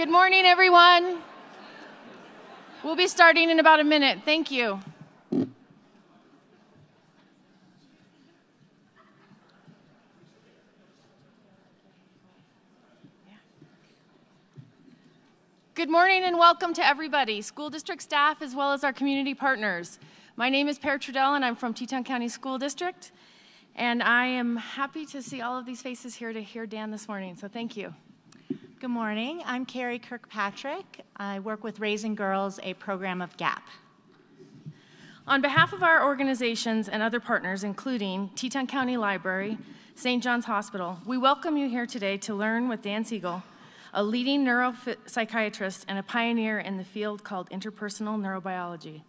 Good morning, everyone. We'll be starting in about a minute. Thank you. Good morning and welcome to everybody, school district staff as well as our community partners. My name is Per Trudell and I'm from Teton County School District. And I am happy to see all of these faces here to hear Dan this morning, so thank you. Good morning. I'm Carrie Kirkpatrick. I work with Raising Girls, a program of GAP. On behalf of our organizations and other partners, including Teton County Library, St. John's Hospital, we welcome you here today to learn with Dan Siegel, a leading neuropsychiatrist and a pioneer in the field called interpersonal neurobiology.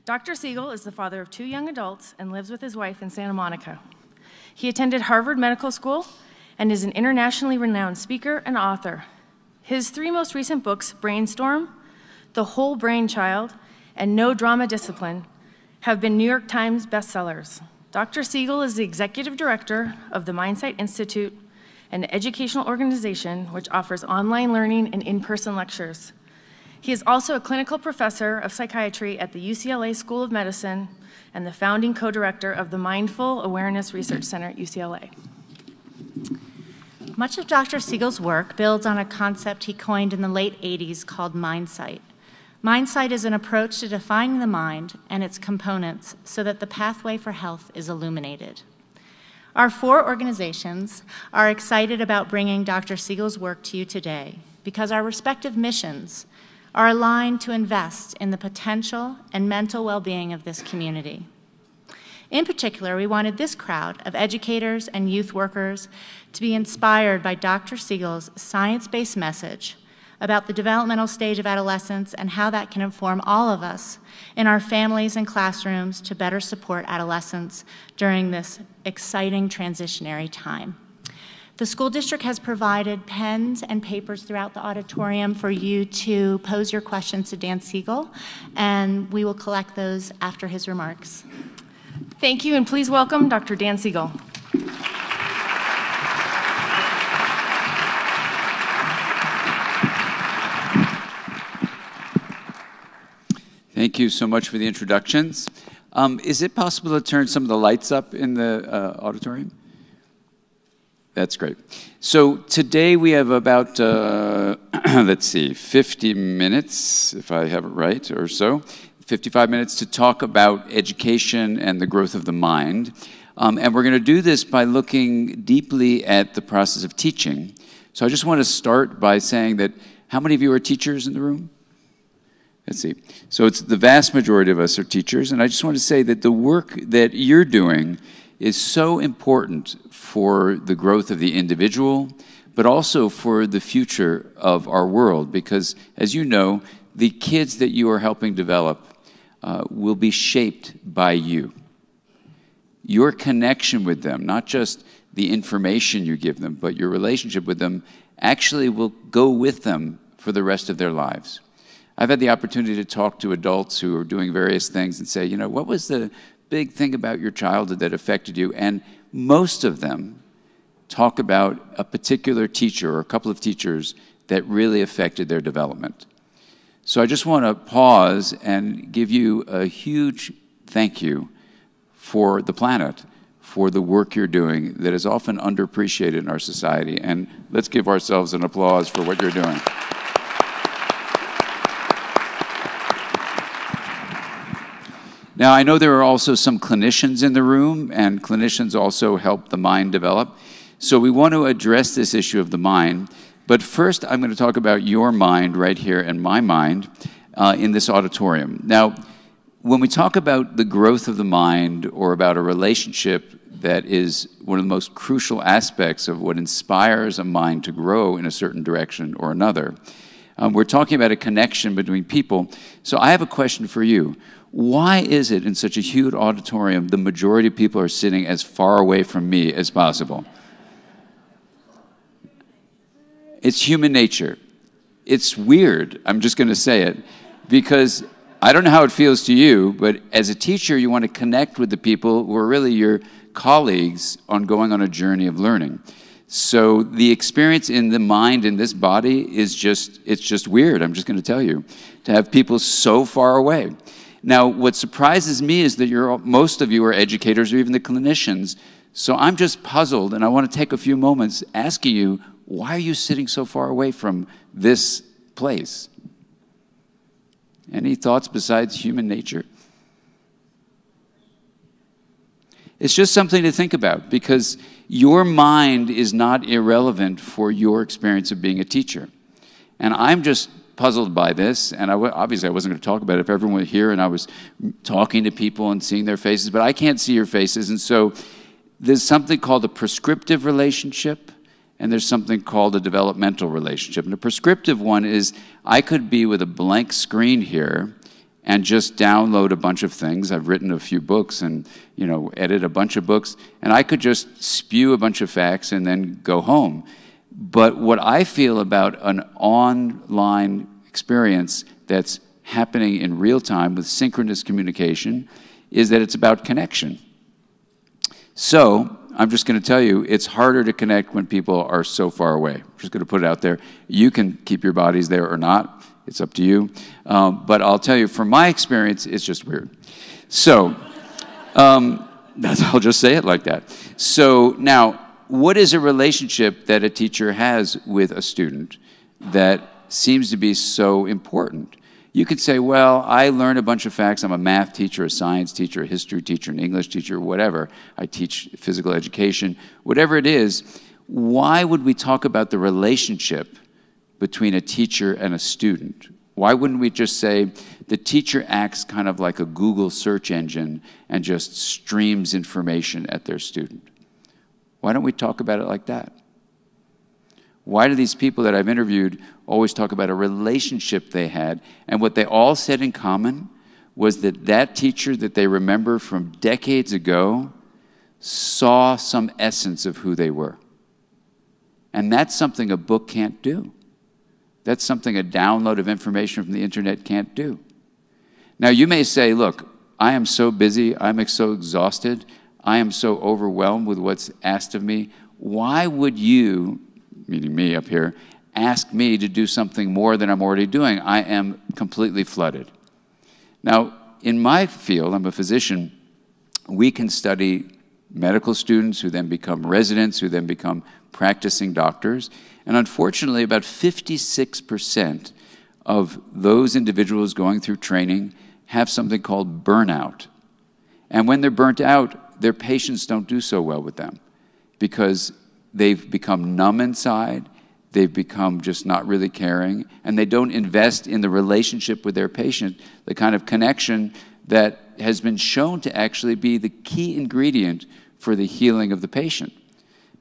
Dr. Siegel is the father of 2 young adults and lives with his wife in Santa Monica. He attended Harvard Medical School and is an internationally renowned speaker and author. His 3 most recent books, Brainstorm, The Whole Brain Child, and No Drama Discipline, have been New York Times bestsellers. Dr. Siegel is the executive director of the Mindsight Institute, an educational organization which offers online learning and in-person lectures. He is also a clinical professor of psychiatry at the UCLA School of Medicine and the founding co-director of the Mindful Awareness Research Center at UCLA. Much of Dr. Siegel's work builds on a concept he coined in the late 80s called Mindsight. Mindsight is an approach to defining the mind and its components so that the pathway for health is illuminated. Our 4 organizations are excited about bringing Dr. Siegel's work to you today because our respective missions are aligned to invest in the potential and mental well-being of this community. In particular, we wanted this crowd of educators and youth workers to be inspired by Dr. Siegel's science-based message about the developmental stage of adolescence and how that can inform all of us in our families and classrooms to better support adolescents during this exciting transitionary time. The school district has provided pens and papers throughout the auditorium for you to pose your questions to Dan Siegel, and we will collect those after his remarks. Thank you, and please welcome Dr. Dan Siegel. Thank you so much for the introductions. Is it possible to turn some of the lights up in the auditorium? That's great. So today we have about, let's see, 50 minutes, if I have it right, or so. 55 minutes to talk about education and the growth of the mind. And we're going to do this by looking deeply at the process of teaching. So I just want to start by saying that, how many of you are teachers in the room? Let's see. So it's the vast majority of us are teachers, and I just want to say that the work that you're doing is so important for the growth of the individual, but also for the future of our world, because as you know, the kids that you are helping develop will be shaped by you. Your connection with them, not just the information you give them, but your relationship with them actually will go with them for the rest of their lives. I've had the opportunity to talk to adults who are doing various things and say, you know, what was the big thing about your childhood that affected you? And most of them talk about a particular teacher or a couple of teachers that really affected their development. So I just want to pause and give you a huge thank you for the planet, for the work you're doing that is often underappreciated in our society. And let's give ourselves an applause for what you're doing. Now, I know there are also some clinicians in the room, and clinicians also help the mind develop. So we want to address this issue of the mind. But first, I'm going to talk about your mind right here and my mind in this auditorium. Now, when we talk about the growth of the mind or about a relationship that is one of the most crucial aspects of what inspires a mind to grow in a certain direction or another, we're talking about a connection between people. So I have a question for you. Why is it in such a huge auditorium the majority of people are sitting as far away from me as possible? It's human nature. It's weird, I'm just going to say it, because I don't know how it feels to you, but as a teacher, you want to connect with the people who are really your colleagues on going on a journey of learning. So the experience in the mind in this body is it's just weird, I'm just going to tell you, to have people so far away. Now, what surprises me is that most of you are educators or even the clinicians, so I'm just puzzled, and I want to take a few moments asking you, why are you sitting so far away from this place? Any thoughts besides human nature? It's just something to think about, because your mind is not irrelevant for your experience of being a teacher. And I'm just puzzled by this, and obviously I wasn't going to talk about it if everyone were here and I was talking to people and seeing their faces, but I can't see your faces, and so there's something called a prescriptive relationship, and there's something called a developmental relationship. And the prescriptive one is, I could be with a blank screen here and just download a bunch of things. I've written a few books and, edit a bunch of books, and I could just spew a bunch of facts and then go home. But what I feel about an online experience that's happening in real time with synchronous communication is that it's about connection. So I'm just going to tell you, it's harder to connect when people are so far away. I'm just going to put it out there. You can keep your bodies there or not. It's up to you. But I'll tell you, from my experience, it's just weird. So I'll just say it like that. So now, what is a relationship that a teacher has with a student that seems to be so important? You could say, well, I learn a bunch of facts. I'm a math teacher, a science teacher, a history teacher, an English teacher, whatever. I teach physical education. Whatever it is, why would we talk about the relationship between a teacher and a student? Why wouldn't we just say the teacher acts kind of like a Google search engine and just streams information at their student? Why don't we talk about it like that? Why do these people that I've interviewed always talk about a relationship they had? And what they all said in common was that that teacher that they remember from decades ago saw some essence of who they were. And that's something a book can't do. That's something a download of information from the internet can't do. Now, you may say, look, I am so busy, I'm so exhausted, I am so overwhelmed with what's asked of me. Why would you, meaning me up here, ask me to do something more than I'm already doing? I am completely flooded. Now, in my field, I'm a physician, we can study medical students who then become residents, who then become practicing doctors. And unfortunately, about 56% of those individuals going through training have something called burnout. And when they're burnt out, their patients don't do so well with them because they've become numb inside, they've become just not really caring, and they don't invest in the relationship with their patient, the kind of connection that has been shown to actually be the key ingredient for the healing of the patient.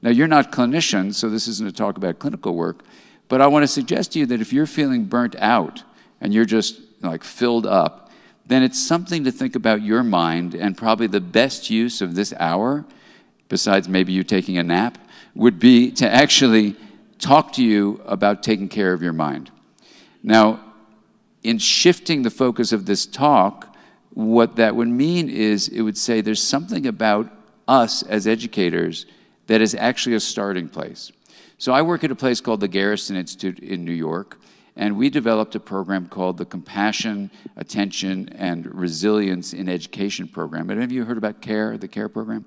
Now, you're not clinicians, so this isn't a talk about clinical work, but I want to suggest to you that if you're feeling burnt out and you're just like filled up, then it's something to think about your mind, and probably the best use of this hour, besides maybe you taking a nap, would be to actually talk to you about taking care of your mind. Now, in shifting the focus of this talk, what that would mean is it would say there's something about us as educators that is actually a starting place. So I work at a place called the Garrison Institute in New York, and we developed a program called the Compassion, Attention, and Resilience in Education program. Have any of you heard about CARE, the CARE program?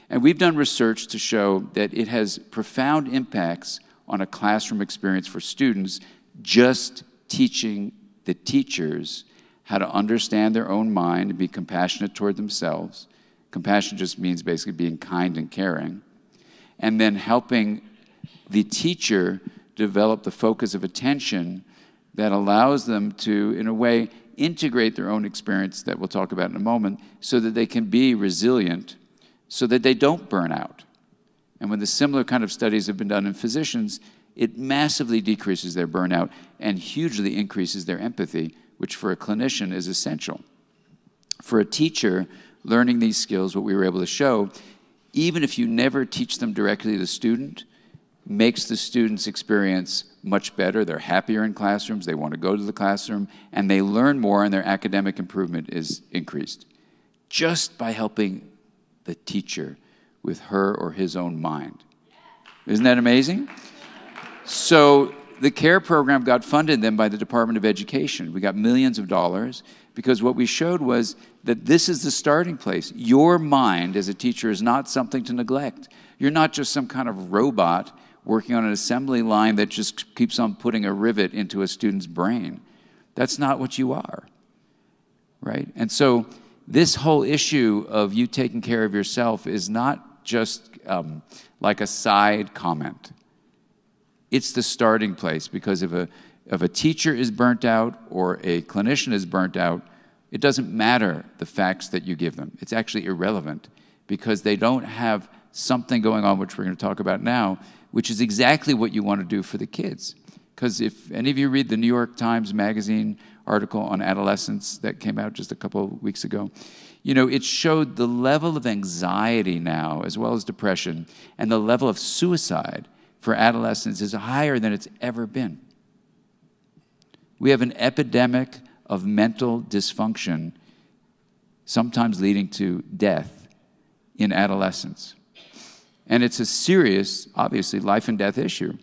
And we've done research to show that it has profound impacts on a classroom experience for students, just teaching the teachers how to understand their own mind and be compassionate toward themselves. Compassion just means basically being kind and caring. And then helping the teacher develop the focus of attention that allows them to, in a way, integrate their own experience that we'll talk about in a moment so that they can be resilient, so that they don't burn out. And when the similar kind of studies have been done in physicians, it massively decreases their burnout and hugely increases their empathy, which for a clinician is essential. For a teacher, learning these skills, what we were able to show, even if you never teach them directly to the student, makes the student's experience much better. They're happier in classrooms, they want to go to the classroom, and they learn more, and their academic improvement is increased. Just by helping the teacher with her or his own mind. Isn't that amazing? So the CARE program got funded then by the Department of Education. We got millions of dollars because what we showed was that this is the starting place. Your mind as a teacher is not something to neglect. You're not just some kind of robot working on an assembly line that just keeps on putting a rivet into a student's brain. That's not what you are, right? And so this whole issue of you taking care of yourself is not just like a side comment. It's the starting place, because if a teacher is burnt out or a clinician is burnt out, it doesn't matter the facts that you give them. It's actually irrelevant because they don't have something going on, which we're going to talk about now, which is exactly what you want to do for the kids. Because if any of you read the New York Times Magazine article on adolescence that came out just a couple of weeks ago, you know, it showed the level of anxiety now, as well as depression, and the level of suicide for adolescents is higher than it's ever been. We have an epidemic of mental dysfunction, sometimes leading to death in adolescence. And it's a serious, obviously, life and death issue.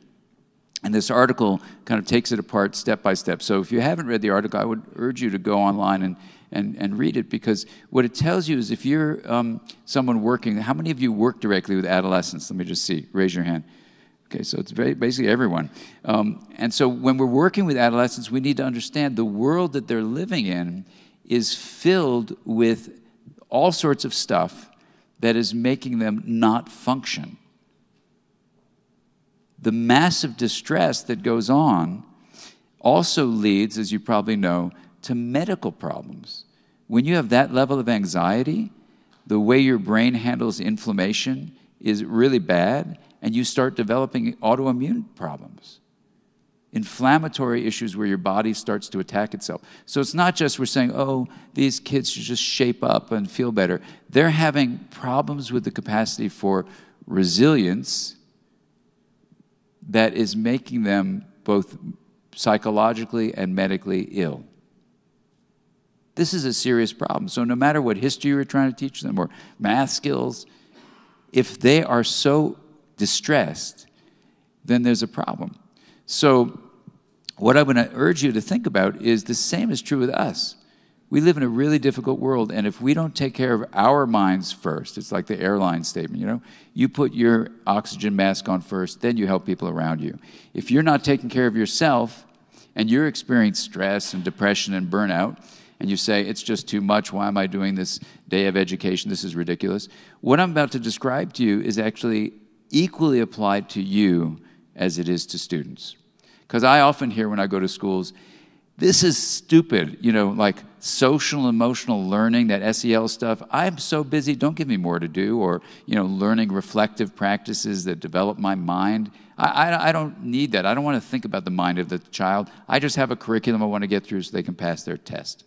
And this article kind of takes it apart step by step. So if you haven't read the article, I would urge you to go online and read it, because what it tells you is if you're someone working, how many of you work directly with adolescents? Let me just see. Raise your hand. Okay, so it's basically everyone. And so when we're working with adolescents, we need to understand the world that they're living in is filled with all sorts of stuff that is making them not function. The massive distress that goes on also leads, as you probably know, to medical problems. When you have that level of anxiety, the way your brain handles inflammation is really bad, and you start developing autoimmune problems, inflammatory issues where your body starts to attack itself. So it's not just we're saying, oh, these kids should just shape up and feel better. They're having problems with the capacity for resilience that is making them both psychologically and medically ill. This is a serious problem. So no matter what history you're trying to teach them or math skills, if they are so distressed, then there's a problem. So what I'm going to urge you to think about is the same is true with us. We live in a really difficult world, and if we don't take care of our minds first, it's like the airline statement, you know, you put your oxygen mask on first, then you help people around you. If you're not taking care of yourself and you're experiencing stress and depression and burnout, and you say, it's just too much, why am I doing this day of education, this is ridiculous. What I'm about to describe to you is actually equally applied to you as it is to students. Because I often hear when I go to schools, this is stupid, you know, like social emotional learning, that SEL stuff. I'm so busy, don't give me more to do. Or, you know, learning reflective practices that develop my mind. I don't need that. I don't want to think about the mind of the child. I just have a curriculum I want to get through so they can pass their test.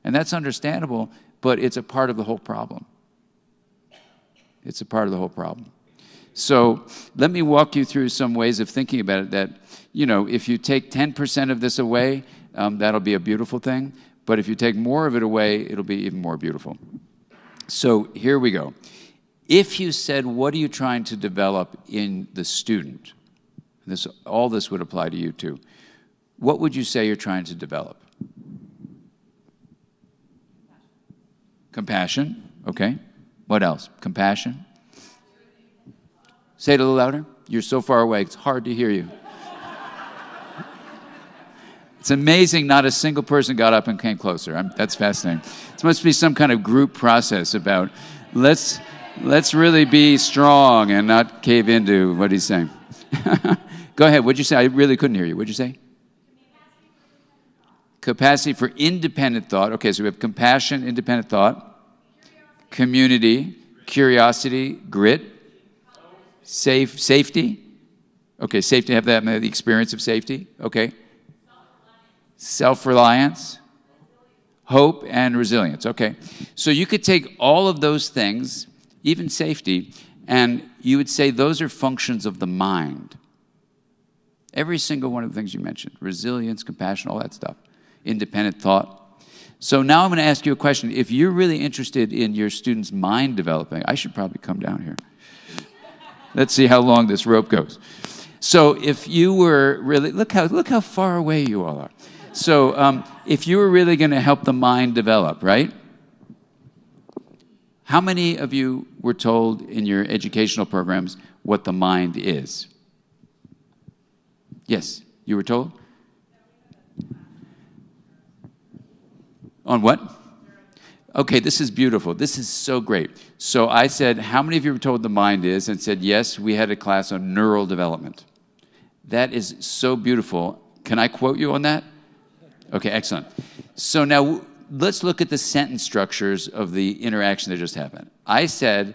And that's understandable, but it's a part of the whole problem. It's a part of the whole problem. So let me walk you through some ways of thinking about it that, you know, if you take 10% of this away, that'll be a beautiful thing. But if you take more of it away, it'll be even more beautiful. So here we go. If you said, what are you trying to develop in the student? All this would apply to you too. What would you say you're trying to develop? Compassion. Okay. What else? Compassion. Say it a little louder. You're so far away, it's hard to hear you. It's amazing not a single person got up and came closer. That's fascinating. This must be some kind of group process about let's really be strong and not cave into what he's saying. Go ahead. What'd you say? I really couldn't hear you. What'd you say? Capacity for independent thought. Okay, so we have compassion, independent thought, community, curiosity, grit, safety. Okay, safety, have that, the experience of safety. Okay. Self-reliance, hope, and resilience. Okay. So you could take all of those things, even safety, and you would say those are functions of the mind. Every single one of the things you mentioned, resilience, compassion, all that stuff, independent thought. So now I'm going to ask you a question. If you're really interested in your students' mind developing, I should probably come down here. Let's see how long this rope goes. So if you were really, look how far away you all are. So if you were really going to help the mind develop, right? How many of you were told in your educational programs what the mind is? Yes, you were told? On what? Okay, this is beautiful. This is so great. So I said, how many of you were told the mind is? And said, yes, we had a class on neural development. That is so beautiful. Can I quote you on that? Okay, excellent. So now let's look at the sentence structures of the interaction that just happened. I said,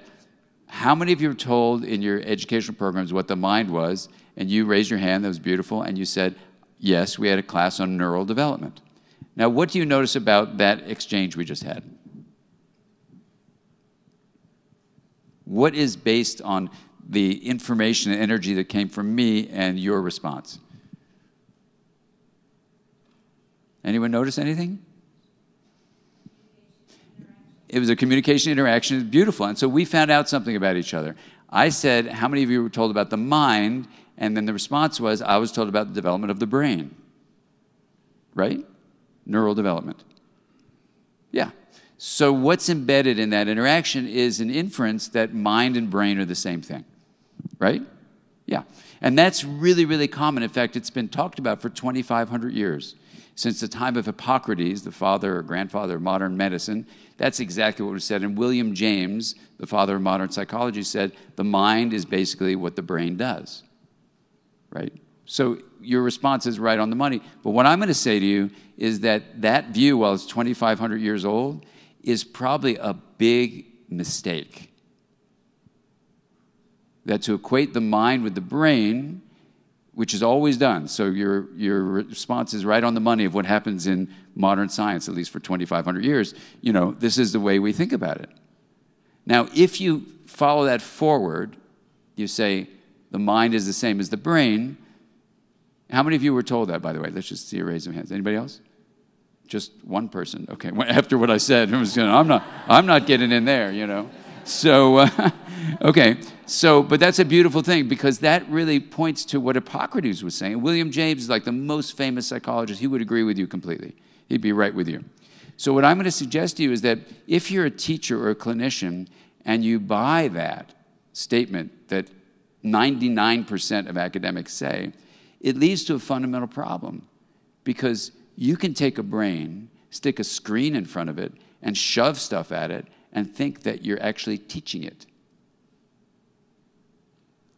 how many of you were told in your educational programs what the mind was? And you raised your hand, that was beautiful, and you said, yes, we had a class on neural development. Now, what do you notice about that exchange we just had? What is based on the information and energy that came from me and your response? Anyone notice anything? It was a communication interaction. It was beautiful. And so we found out something about each other. I said, how many of you were told about the mind? And then the response was, I was told about the development of the brain. Right? Neural development. Yeah. So what's embedded in that interaction is an inference that mind and brain are the same thing. Right? Yeah. And that's really, really common. In fact, it's been talked about for 2,500 years. Since the time of Hippocrates, the father or grandfather of modern medicine, that's exactly what was said. And William James, the father of modern psychology, said the mind is basically what the brain does. Right? So your response is right on the money. But what I'm going to say to you is that that view, while it's 2,500 years old, is probably a big mistake. That to equate the mind with the brain, which is always done, so your response is right on the money of what happens in modern science, at least for 2,500 years. You know, this is the way we think about it. Now, if you follow that forward, you say the mind is the same as the brain. How many of you were told that, by the way? Let's just see a raise of hands. Anybody else? Just one person. Okay, after what I said, I'm not getting in there, you know. So, okay. So, but that's a beautiful thing because that really points to what Hippocrates was saying. William James is like the most famous psychologist. He would agree with you completely. He'd be right with you. So what I'm going to suggest to you is that if you're a teacher or a clinician and you buy that statement that 99% of academics say, it leads to a fundamental problem because you can take a brain, stick a screen in front of it, and shove stuff at it and think that you're actually teaching it.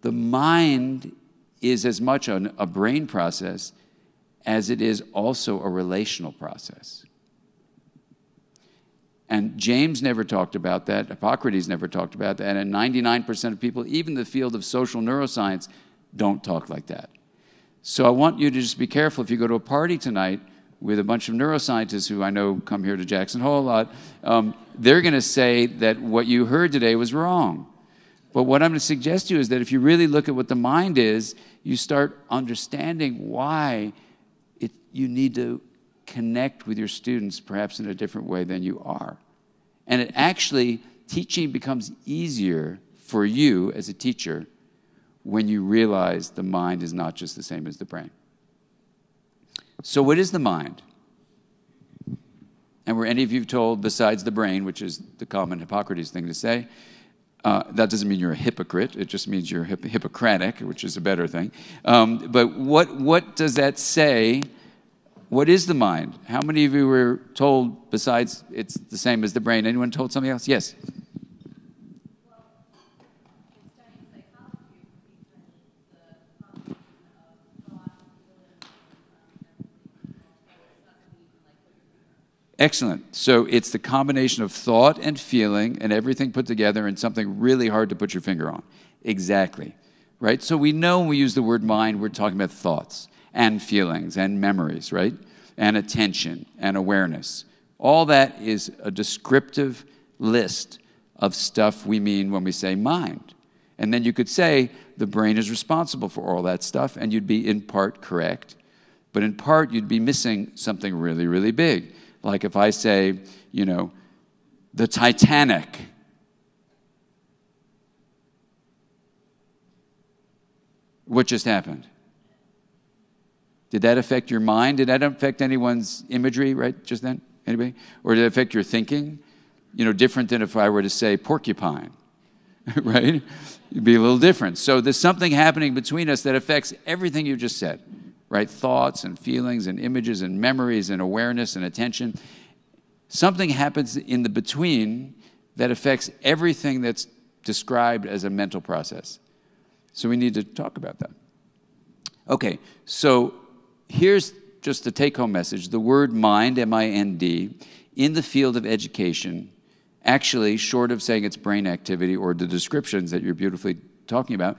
The mind is as much a brain process as it is also a relational process. And James never talked about that. Hippocrates never talked about that. And 99% of people, even the field of social neuroscience, don't talk like that. So I want you to just be careful if you go to a party tonight with a bunch of neuroscientists who I know come here to Jackson Hole a lot, they're going to say that what you heard today was wrong. But what I'm going to suggest to you is that if you really look at what the mind is, you start understanding why you need to connect with your students perhaps in a different way than you are. And it actually, teaching becomes easier for you as a teacher when you realize the mind is not just the same as the brain. So what is the mind? And were any of you told, besides the brain, which is the common Hippocrates thing to say, that doesn't mean you're a hypocrite. It just means you're Hippocratic, which is a better thing. But what does that say? What is the mind? How many of you were told, besides it's the same as the brain? Anyone told something else? Yes? Excellent. So it's the combination of thought and feeling and everything put together in something really hard to put your finger on. Exactly. Right? So we know when we use the word mind, we're talking about thoughts and feelings and memories, right? And attention and awareness. All that is a descriptive list of stuff we mean when we say mind. And then you could say the brain is responsible for all that stuff, and you'd be in part correct. But in part, you'd be missing something really, really big. Like if I say, you know, the Titanic. What just happened? Did that affect your mind? Did that affect anyone's imagery right just then? Anybody? Or did it affect your thinking? You know, different than if I were to say porcupine, right? It'd be a little different. So there's something happening between us that affects everything you just said, right? Thoughts and feelings and images and memories and awareness and attention. Something happens in the between that affects everything that's described as a mental process. So we need to talk about that. Okay, so here's just a take-home message. The word mind, M-I-N-D, in the field of education, actually, short of saying it's brain activity or the descriptions that you're beautifully talking about,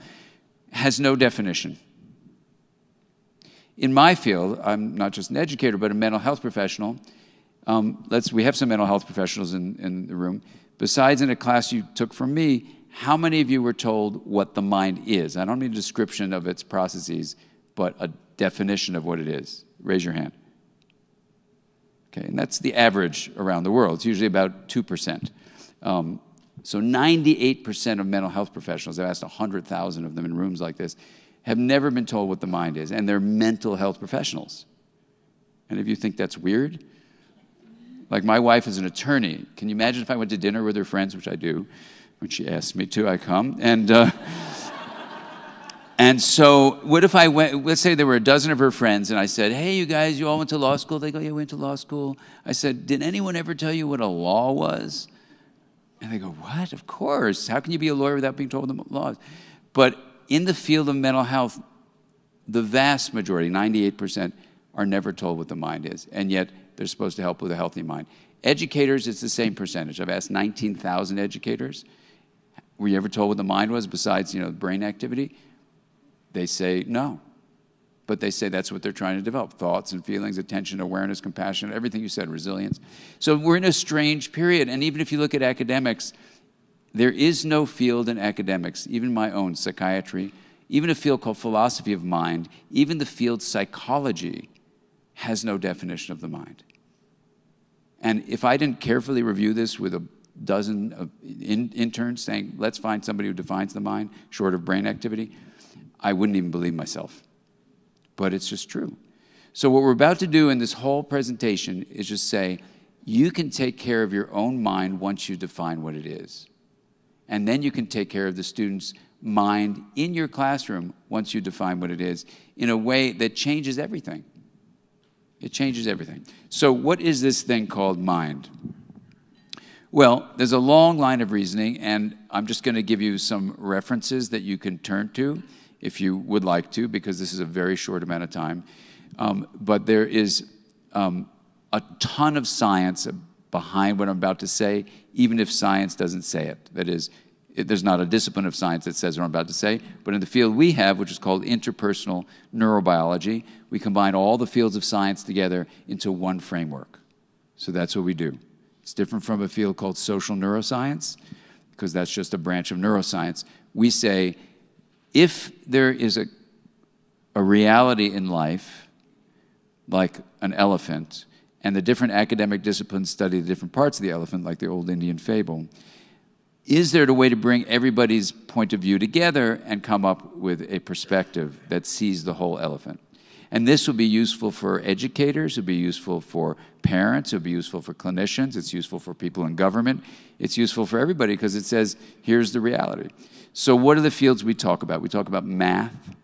has no definition. In my field, I'm not just an educator, but a mental health professional. We have some mental health professionals in the room. Besides in a class you took from me, how many of you were told what the mind is? I don't mean a description of its processes, but a definition of what it is. Raise your hand. Okay, and that's the average around the world. It's usually about 2%. So 98% of mental health professionals, I've asked 100,000 of them in rooms like this, have never been told what the mind is, and they're mental health professionals. And if you think that's weird, like my wife is an attorney. Can you imagine if I went to dinner with her friends, which I do, when she asks me to, I come, and so what if I went, let's say there were a dozen of her friends, and I said, hey, you guys, you all went to law school? They go, yeah, we went to law school. I said, did anyone ever tell you what a law was? And they go, what? Of course. How can you be a lawyer without being told the laws? But in the field of mental health, the vast majority, 98%, are never told what the mind is, and yet they're supposed to help with a healthy mind. Educators, it's the same percentage. I've asked 19,000 educators, were you ever told what the mind was besides, brain activity? They say no, but they say that's what they're trying to develop, thoughts and feelings, attention, awareness, compassion, everything you said, resilience. So we're in a strange period, and even if you look at academics, there is no field in academics, even my own, psychiatry, even a field called philosophy of mind, even the field psychology has no definition of the mind. And if I didn't carefully review this with a dozen of interns saying, let's find somebody who defines the mind, short of brain activity, I wouldn't even believe myself. But it's just true. So what we're about to do in this whole presentation is just say, you can take care of your own mind once you define what it is. And then you can take care of the student's mind in your classroom once you define what it is in a way that changes everything. It changes everything. So what is this thing called mind? Well, there's a long line of reasoning, and I'm just going to give you some references that you can turn to if you would like to, because this is a very short amount of time. But there is a ton of science behind what I'm about to say, even if science doesn't say it. That is, there's not a discipline of science that says what I'm about to say, but in the field we have, which is called interpersonal neurobiology, we combine all the fields of science together into one framework. So that's what we do. It's different from a field called social neuroscience, because that's just a branch of neuroscience. We say, if there is a reality in life, like an elephant, and the different academic disciplines study the different parts of the elephant, like the old Indian fable, is there a way to bring everybody's point of view together and come up with a perspective that sees the whole elephant? And this will be useful for educators, it will be useful for parents, it will be useful for clinicians, it's useful for people in government, it's useful for everybody because it says, here's the reality. So what are the fields we talk about? We talk about math,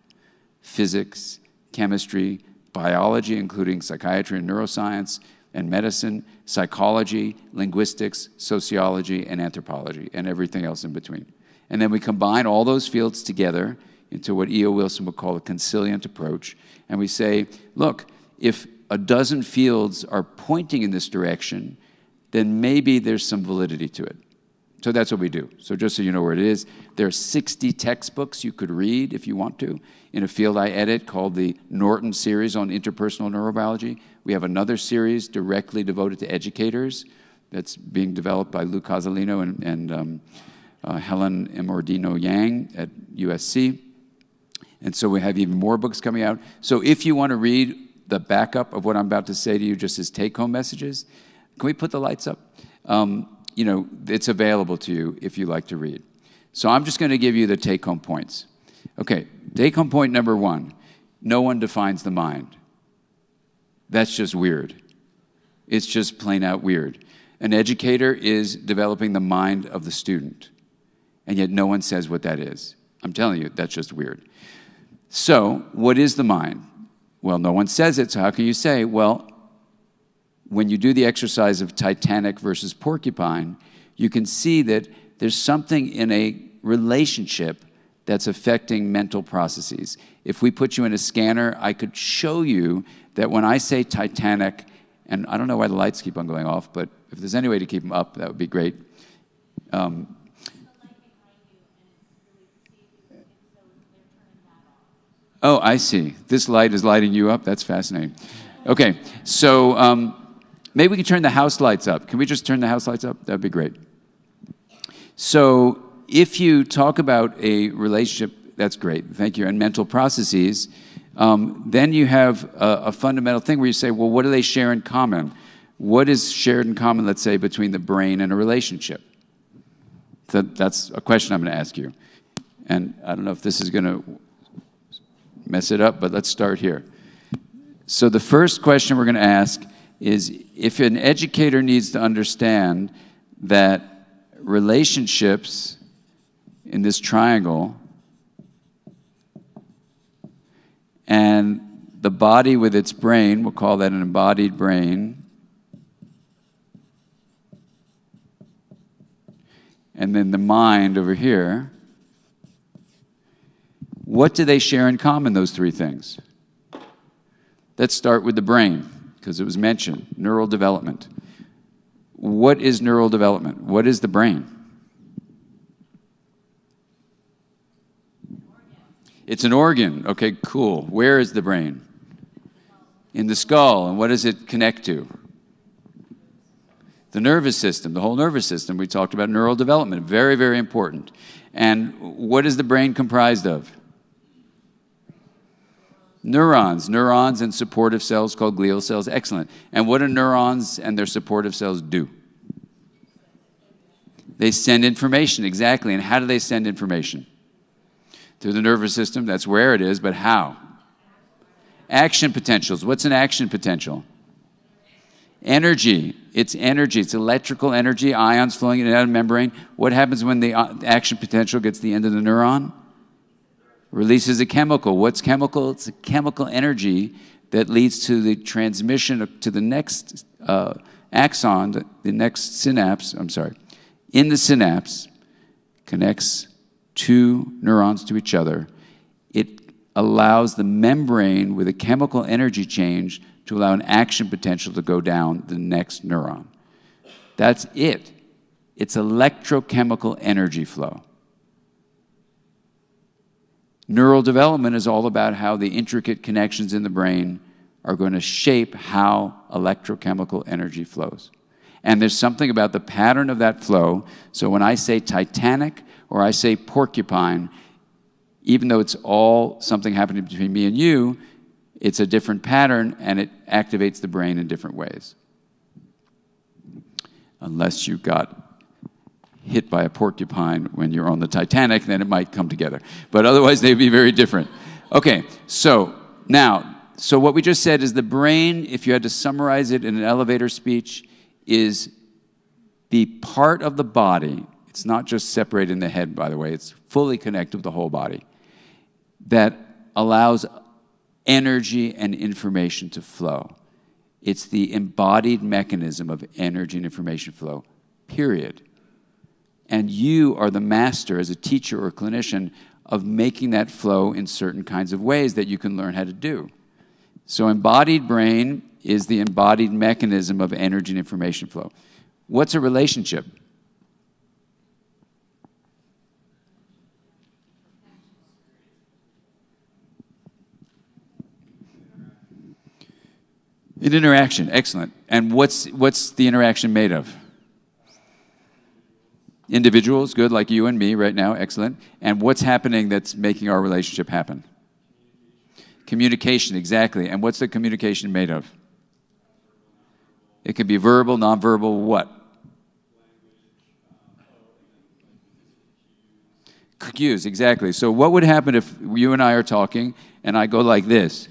physics, chemistry, biology, including psychiatry and neuroscience, and medicine, psychology, linguistics, sociology, and anthropology, and everything else in between. And then we combine all those fields together into what E.O. Wilson would call a consilient approach, and we say, look, if a dozen fields are pointing in this direction, then maybe there's some validity to it. So that's what we do. So just so you know where it is, there are 60 textbooks you could read if you want to in a field I edit called the Norton series on interpersonal neurobiology. We have another series directly devoted to educators that's being developed by Lou Casalino and Helen Imordino Yang at USC. And so we have even more books coming out. So if you want to read the backup of what I'm about to say to you just as take-home messages, can we put the lights up? It's available to you if you like to read. So I'm just going to give you the take-home points. Okay, Take-home point number one, no one defines the mind. That's just weird. It's just plain out weird. An educator is developing the mind of the student, and yet no one says what that is. I'm telling you, that's just weird. So, what is the mind? Well, no one says it, so how can you say? Well, when you do the exercise of Titanic versus porcupine, you can see that there's something in a relationship that's affecting mental processes. If we put you in a scanner, I could show you that when I say Titanic, and I don't know why the lights keep on going off, but if there's any way to keep them up, that would be great. Oh, I see. This light is lighting you up? That's fascinating. Okay, so maybe we can turn the house lights up. Can we just turn the house lights up? That would be great. So if you talk about a relationship, that's great, thank you, and mental processes, then you have a fundamental thing where you say, well, what do they share in common? What is shared in common, let's say, between the brain and a relationship? That's a question I'm going to ask you. And I don't know if this is going to mess it up, but let's start here. So the first question we're going to ask is, if an educator needs to understand that relationships in this triangle and the body with its brain, we'll call that an embodied brain, and then the mind over here, what do they share in common, those three things? Let's start with the brain, because it was mentioned, neural development. What is neural development? What is the brain? It's an organ. Okay, cool. Where is the brain? In the skull. And what does it connect to? The nervous system, the whole nervous system. We talked about neural development. Very, very important. And what is the brain comprised of? Neurons. Neurons and supportive cells called glial cells. Excellent. And what do neurons and their supportive cells do? They send information, exactly. And how do they send information? Through the nervous system. That's where it is, but how? Action potentials. What's an action potential? Energy. It's energy. It's electrical energy, ions flowing in and out of the membrane. What happens when the action potential gets to the end of the neuron? Releases a chemical. What's chemical? It's a chemical energy that leads to the transmission to the next axon, the next synapse, in the synapse, connects two neurons to each other. It allows the membrane with a chemical energy change to allow an action potential to go down the next neuron. That's it. It's electrochemical energy flow. Neural development is all about how the intricate connections in the brain are going to shape how electrochemical energy flows. And there's something about the pattern of that flow. So when I say Titanic or I say porcupine, even though it's all something happening between me and you, it's a different pattern and it activates the brain in different ways. Unless you got hit by a porcupine when you're on the Titanic, then it might come together. But otherwise, they'd be very different. Okay, so now, so what we just said is the brain, if you had to summarize it in an elevator speech, is the part of the body, it's not just separated in the head, by the way, it's fully connected with the whole body, that allows energy and information to flow. It's the embodied mechanism of energy and information flow, period. And you are the master as a teacher or clinician of making that flow in certain kinds of ways that you can learn how to do. So embodied brain is the embodied mechanism of energy and information flow. What's a relationship? An interaction, excellent. And what's the interaction made of? Individuals, good, like you and me right now, excellent. And what's happening that's making our relationship happen? Communication, exactly. And what's the communication made of? It could be verbal, nonverbal, what? Cues, exactly. So what would happen if you and I are talking and I go like this?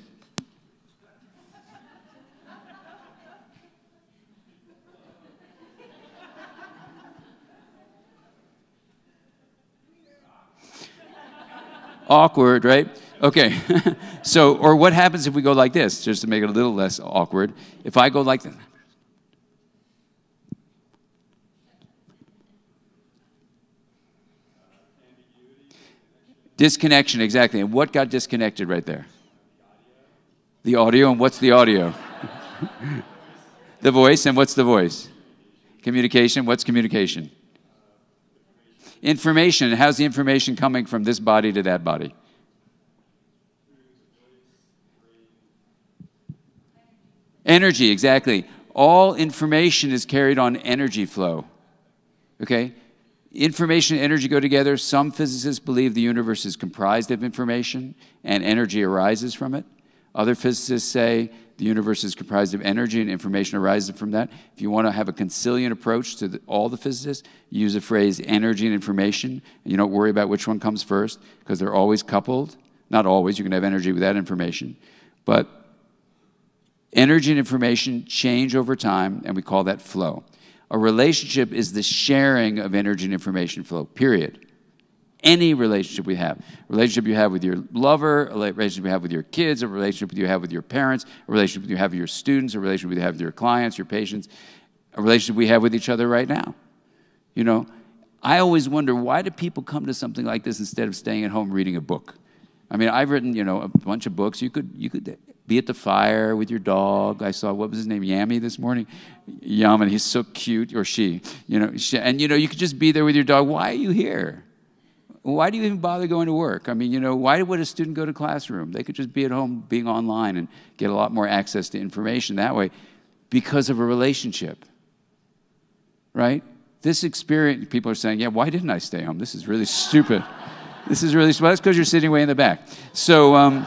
Awkward, right? Okay. So, or what happens if we go like this, just to make it a little less awkward? If I go like this. Disconnection, exactly. And what got disconnected right there? The audio. And what's the audio? The voice. And what's the voice? Communication. What's communication? Information. How's the information coming from this body to that body? Energy, exactly. All information is carried on energy flow. Okay? Information and energy go together. Some physicists believe the universe is comprised of information and energy arises from it. Other physicists say the universe is comprised of energy and information arises from that. If you want to have a conciliant approach to all the physicists, you use the phrase energy and information, and you don't worry about which one comes first because they're always coupled. Not always. You can have energy without information. But energy and information change over time, and we call that flow. A relationship is the sharing of energy and information flow, period. Any relationship we have. A relationship you have with your lover, a relationship you have with your kids, a relationship you have with your parents, a relationship you have with your students, a relationship you have with your clients, your patients, a relationship we have with each other right now. You know, I always wonder, why do people come to something like this instead of staying at home reading a book? I mean, I've written, you know, a bunch of books. You could be at the fire with your dog. I saw, what was his name, Yami this morning? Yaman, he's so cute, or she. You know, and, you know, you could just be there with your dog. Why are you here? Why do you even bother going to work? I mean, you know, why would a student go to classroom? They could just be at home being online and get a lot more access to information that way because of a relationship, right? This experience, people are saying, yeah, why didn't I stay home? This is really stupid. This is really stupid. That's because you're sitting way in the back. So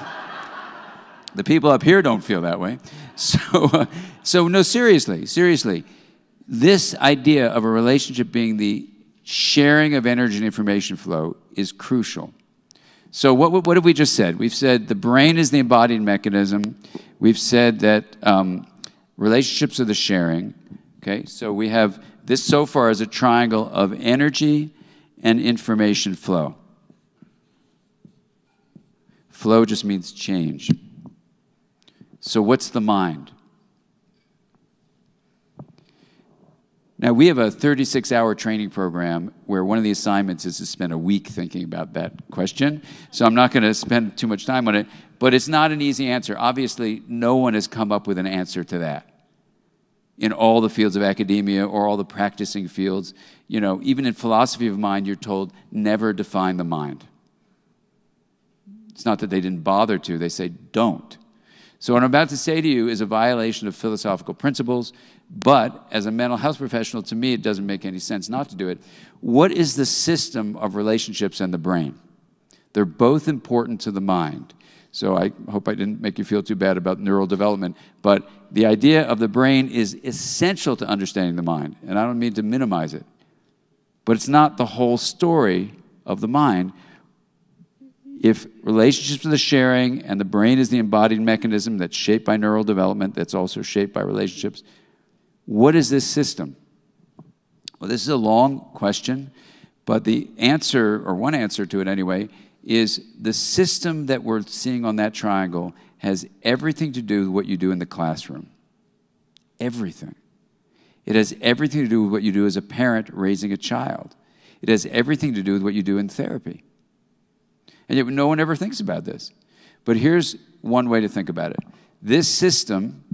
the people up here don't feel that way. So no, seriously, this idea of a relationship being the sharing of energy and information flow is crucial. So what have we just said? We've said the brain is the embodied mechanism. We've said that relationships are the sharing. Okay, so we have this so far as a triangle of energy and information flow. Flow just means change. So what's the mind? Now, we have a 36-hour training program where one of the assignments is to spend a week thinking about that question. So I'm not going to spend too much time on it, but it's not an easy answer. Obviously, no one has come up with an answer to that in all the fields of academia or all the practicing fields. You know, even in philosophy of mind, you're told never define the mind. It's not that they didn't bother to. They say don't. So what I'm about to say to you is a violation of philosophical principles, but as a mental health professional, to me, it doesn't make any sense not to do it. What is the system of relationships and the brain? They're both important to the mind. So I hope I didn't make you feel too bad about neural development, but the idea of the brain is essential to understanding the mind, and I don't mean to minimize it, but it's not the whole story of the mind. If relationships are the sharing and the brain is the embodied mechanism that's shaped by neural development, that's also shaped by relationships, what is this system? Well, this is a long question, but the answer, or one answer to it anyway, is the system that we're seeing on that triangle has everything to do with what you do in the classroom. Everything. It has everything to do with what you do as a parent raising a child. It has everything to do with what you do in therapy. And yet no one ever thinks about this. But here's one way to think about it. This system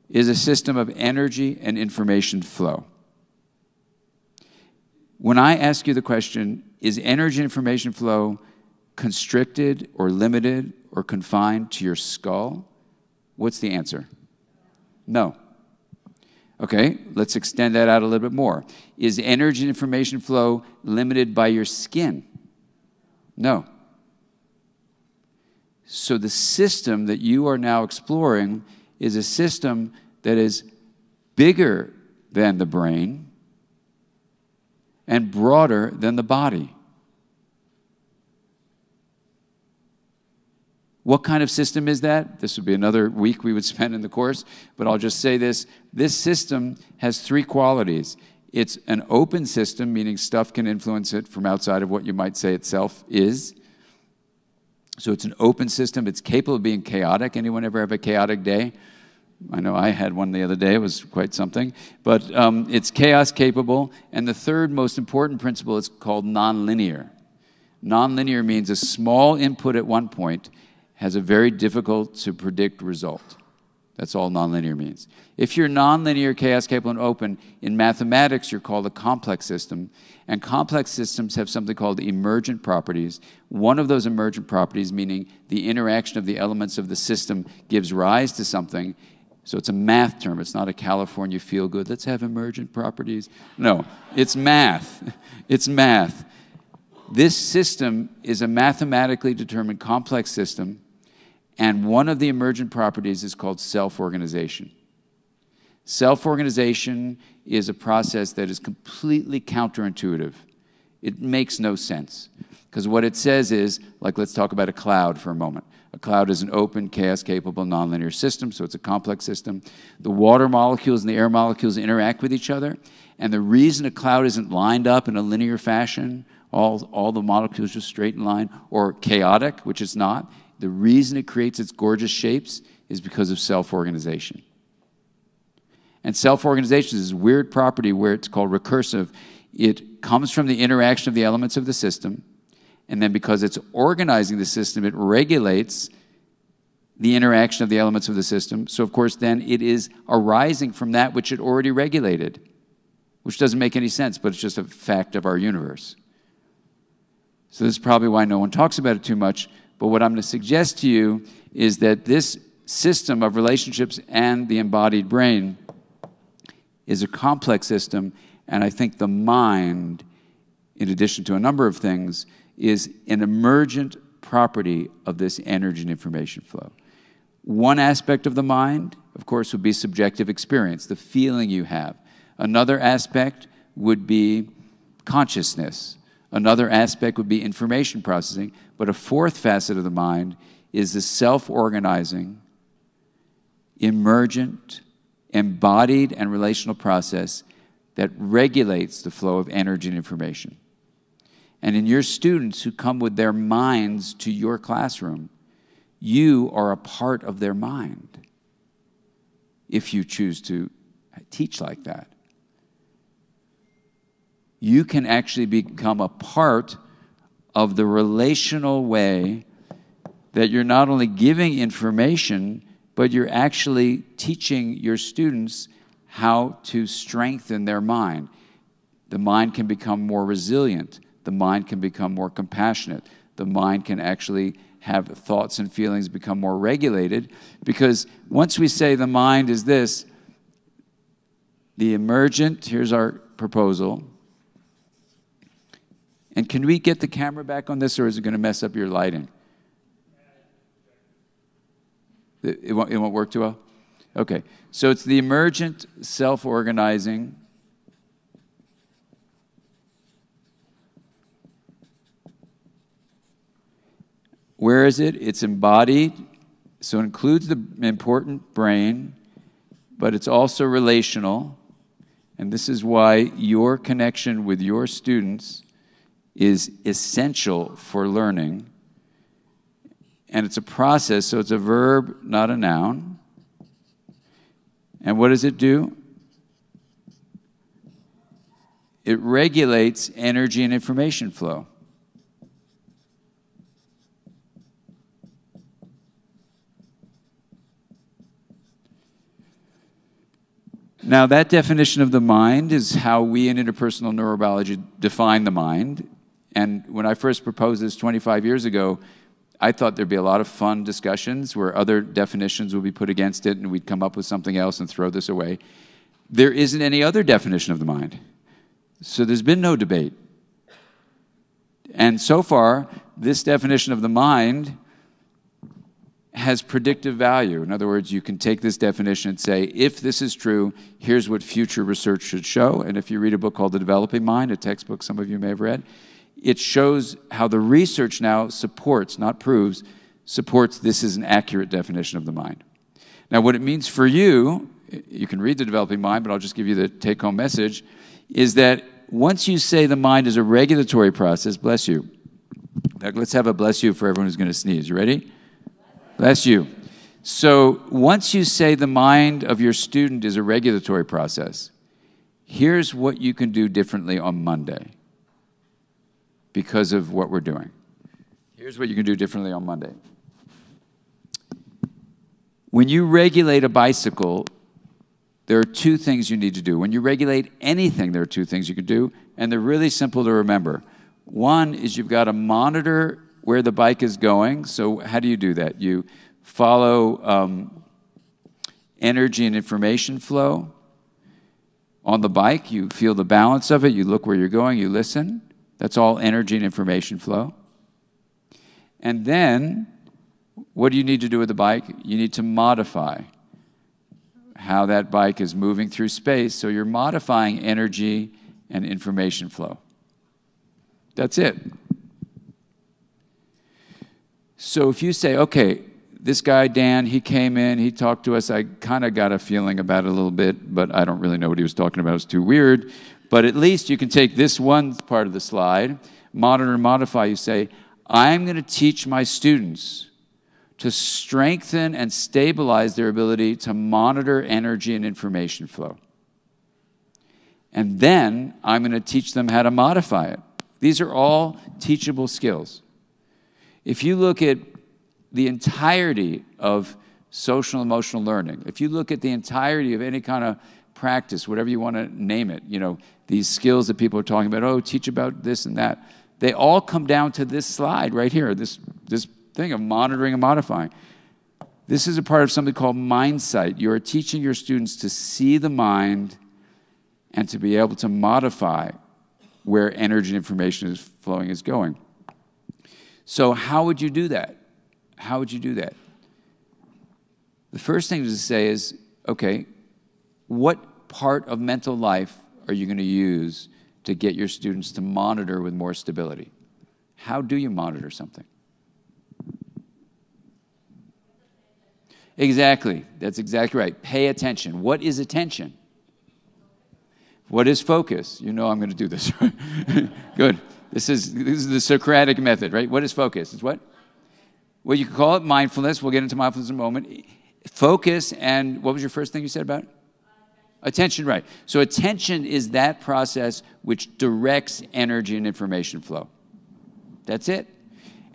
is a system of energy and information flow. When I ask you the question, is energy and information flow constricted or limited or confined to your skull? What's the answer? No. Okay, let's extend that out a little bit more. Is energy and information flow limited by your skin? No. So the system that you are now exploring is a system that is bigger than the brain and broader than the body. What kind of system is that? This would be another week we would spend in the course, but I'll just say this. This system has three qualities. It's an open system, meaning stuff can influence it from outside of what you might say itself is. So it's an open system. It's capable of being chaotic. Anyone ever have a chaotic day? I know I had one the other day. It was quite something. But it's chaos capable. And the third most important principle is called nonlinear. Nonlinear means a small input at one point has a very difficult to predict result. That's all nonlinear means. If you're nonlinear, chaos capable, and open, in mathematics you're called a complex system. And complex systems have something called emergent properties. One of those emergent properties, meaning the interaction of the elements of the system, gives rise to something. So it's a math term. It's not a California feel-good. Let's have emergent properties. No, it's math. It's math. This system is a mathematically determined complex system, and one of the emergent properties is called self-organization. Self-organization is a process that is completely counterintuitive. It makes no sense. Because what it says is, like let's talk about a cloud for a moment. A cloud is an open, chaos-capable, nonlinear system, so it's a complex system. The water molecules and the air molecules interact with each other, and the reason a cloud isn't lined up in a linear fashion, all the molecules just straight in line, or chaotic, which it's not, the reason it creates its gorgeous shapes is because of self-organization. And self-organization is this weird property where it's called recursive. It comes from the interaction of the elements of the system, and then because it's organizing the system, it regulates the interaction of the elements of the system. So, of course, then it is arising from that which it already regulated, which doesn't make any sense, but it's just a fact of our universe. So this is probably why no one talks about it too much. But what I'm going to suggest to you is that this system of relationships and the embodied brain is a complex system, and I think the mind, in addition to a number of things, is an emergent property of this energy and information flow. One aspect of the mind, of course, would be subjective experience, the feeling you have. Another aspect would be consciousness. Another aspect would be information processing. But a fourth facet of the mind is the self-organizing, emergent, embodied, and relational process that regulates the flow of energy and information. And in your students who come with their minds to your classroom, you are a part of their mind if you choose to teach like that. You can actually become a part of the relational way that you're not only giving information, but you're actually teaching your students how to strengthen their mind. The mind can become more resilient. The mind can become more compassionate. The mind can actually have thoughts and feelings become more regulated, because once we say the mind is this, the emergent, here's our proposal. And can we get the camera back on this, or is it going to mess up your lighting? It won't work too well? Okay. So it's the emergent, self-organizing. Where is it? It's embodied, so it includes the important brain, but it's also relational. And this is why your connection with your students is essential for learning. And it's a process, so it's a verb, not a noun. And what does it do? It regulates energy and information flow. Now, that definition of the mind is how we in interpersonal neurobiology define the mind. And when I first proposed this 25 years ago, I thought there'd be a lot of fun discussions where other definitions would be put against it and we'd come up with something else and throw this away. There isn't any other definition of the mind. So there's been no debate. And so far, this definition of the mind has predictive value. In other words, you can take this definition and say, if this is true, here's what future research should show. And if you read a book called The Developing Mind, a textbook some of you may have read, it shows how the research now supports, not proves, supports this is an accurate definition of the mind. Now, what it means for you, you can read The Developing Mind, but I'll just give you the take-home message, is that once you say the mind is a regulatory process, bless you. In fact, let's have a bless you for everyone who's going to sneeze. You ready? Bless you. So once you say the mind of your student is a regulatory process, here's what you can do differently on Monday because of what we're doing. Here's what you can do differently on Monday. When you regulate a bicycle, there are two things you need to do. When you regulate anything, there are two things you can do, and they're really simple to remember. One is you've got to monitor where the bike is going. So how do you do that? You follow energy and information flow on the bike. You feel the balance of it. You look where you're going. You listen. That's all energy and information flow. And then what do you need to do with the bike? You need to modify how that bike is moving through space. So you're modifying energy and information flow. That's it. So if you say, okay, this guy, Dan, he came in, he talked to us, I kind of got a feeling about it a little bit, but I don't really know what he was talking about. It was too weird. But at least you can take this one part of the slide, monitor and modify. You say, I'm going to teach my students to strengthen and stabilize their ability to monitor energy and information flow. And then I'm going to teach them how to modify it. These are all teachable skills. If you look at the entirety of social emotional learning, if you look at the entirety of any kind of practice, whatever you want to name it, you know, these skills that people are talking about, oh, teach about this and that, they all come down to this slide right here, this thing of monitoring and modifying. This is a part of something called mindsight. You are teaching your students to see the mind and to be able to modify where energy and information is flowing is going. So how would you do that? How would you do that? The first thing to say is, okay, what part of mental life are you going to use to get your students to monitor with more stability? How do you monitor something? Exactly. That's exactly right. Pay attention. What is attention? What is focus? You know I'm going to do this. Good. This is the Socratic method, right? What is focus? It's what? Well, you can call it mindfulness. We'll get into mindfulness in a moment. Focus, and what was your first thing you said about it? Attention, right. So attention is that process which directs energy and information flow. That's it.